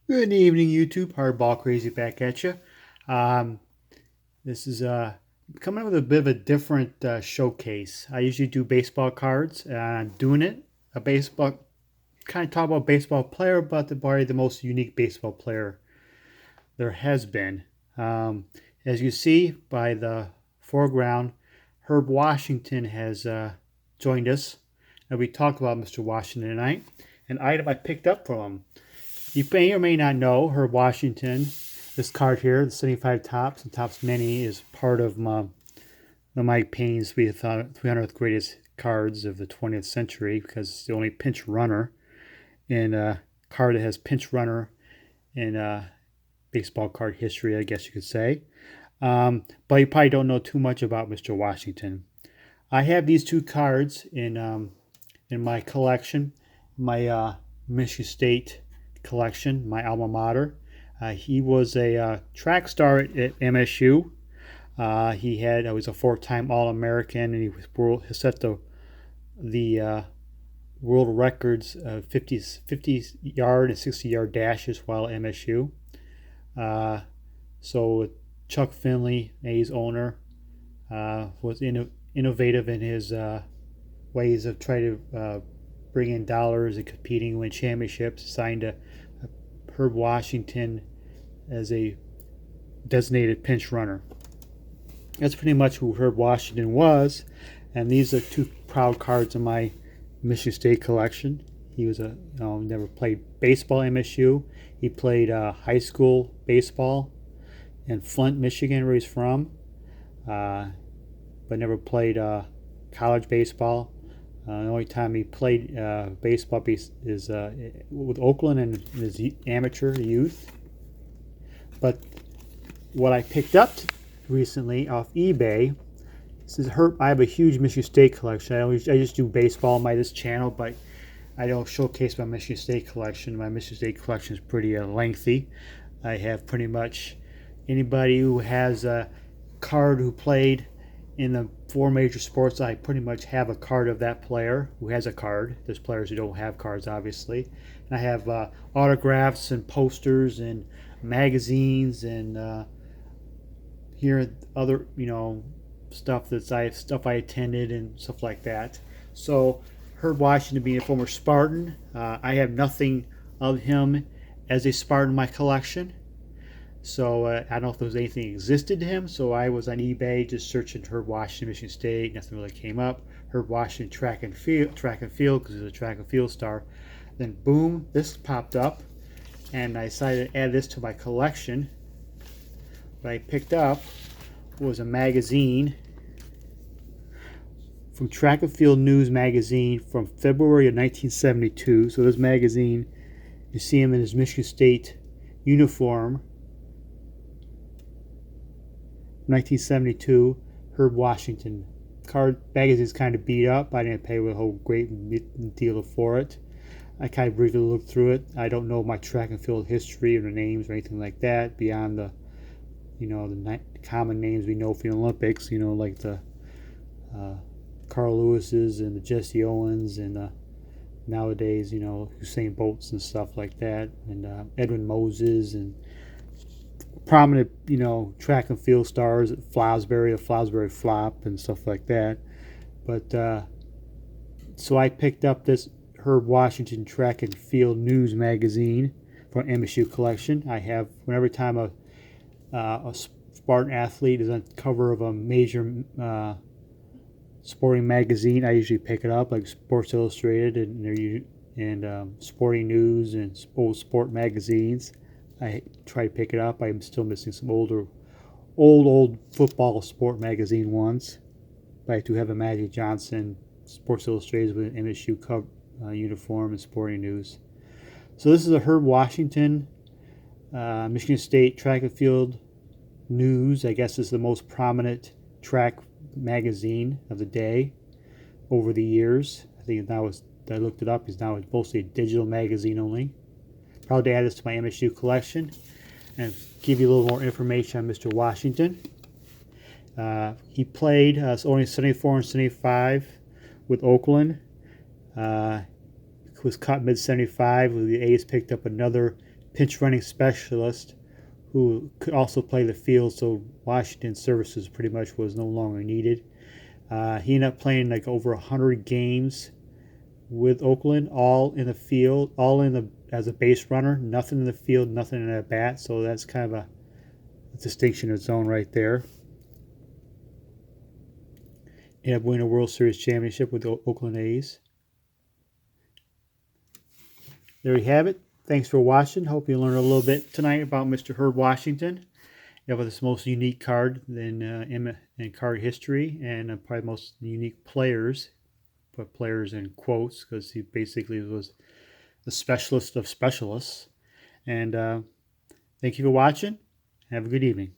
Good evening, YouTube. Hardball Crazy back at you. Um, this is coming up with a bit of a different showcase. I usually do baseball cards, and I'm doing it a baseball kind of talk about baseball player, but probably the most unique baseball player there has been. Um, as you see by the foreground, Herb Washington has joined us, and we talked about Mr. Washington tonight. An item I picked up from him. You may or may not know Herb Washington. This card here, the 75 Tops and Tops Mini, is part of the Mike Payne's 300th greatest cards of the 20th century because it's the only pinch runner in a card that has pinch runner in baseball card history, I guess you could say. But you probably don't know too much about Mr. Washington. I have these two cards in my collection, my Michigan State collection, my alma mater. He was a track star at MSU. He was a four-time All-American, and he set the world records of 50 yard and 60-yard dashes while at MSU. So Chuck Finley, A's owner, was innovative in his ways of trying to bring in dollars and competing, win championships. Signed Herb Washington as a designated pinch runner. That's pretty much who Herb Washington was, and these are two proud cards in my Michigan State collection. He was never played baseball at MSU. He played high school baseball in Flint, Michigan, where he's from, but never played college baseball. The only time he played baseball is with Oakland and his amateur youth. But what I picked up recently off eBay, this is I have a huge Michigan State collection. I just do baseball on this channel, but I don't showcase my Michigan State collection. My Michigan State collection is pretty lengthy. I have pretty much anybody who has a card who played in the four major sports. I pretty much have a card of that player who has a card. There's players who don't have cards, obviously. And I have autographs and posters and magazines and here other stuff I attended and stuff like that. So Herb Washington being a former Spartan, I have nothing of him as a Spartan in my collection. So I don't know if there was anything existed to him. So I was on eBay just searching Herb Washington, Michigan State. Nothing really came up. Herb Washington track and field because he's a track and field star. Then boom, this popped up, and I decided to add this to my collection. What I picked up was a magazine from Track and Field News magazine from February of 1972. So this magazine, you see him in his Michigan State uniform. 1972, Herb Washington. Card magazine's kind of beat up. I didn't pay a whole great deal for it. I kind of briefly looked through it. I don't know my track and field history or the names or anything like that beyond the common names we know from the Olympics. Like the Carl Lewis's and the Jesse Owens and nowadays Usain Bolts and stuff like that, and Edwin Moses and prominent track and field stars at Flosbury, the Flosbury Flop and stuff like that. But so I picked up this Herb Washington Track and Field News magazine from MSU collection. I have whenever time a Spartan athlete is on the cover of a major sporting magazine, I usually pick it up, like Sports Illustrated and Sporting News and old sport magazines. I try to pick it up. I'm still missing some old football sport magazine ones. But I do have a Magic Johnson Sports Illustrated with an MSU uniform and Sporting News. So this is a Herb Washington, Michigan State Track and Field News. I guess is the most prominent track magazine of the day over the years. I think I looked it up. It's now mostly a digital magazine only. Proud to add this to my MSU collection and give you a little more information on Mr. Washington. He played only 74 and 75 with Oakland. Was cut mid-75. The A's picked up another pinch running specialist who could also play the field, so Washington's services pretty much was no longer needed. He ended up playing like over 100 games with Oakland, all in the field, all in the as a base runner, nothing in the field, nothing in a bat. So that's kind of a distinction of its own right there. Ended up winning a World Series championship with the Oakland A's. There you have it. Thanks for watching. Hope you learned a little bit tonight about Mr. Herb Washington. You have this most unique card in card history, and probably most unique players. Put players in quotes because he basically was the specialist of specialists. And thank you for watching. Have a good evening.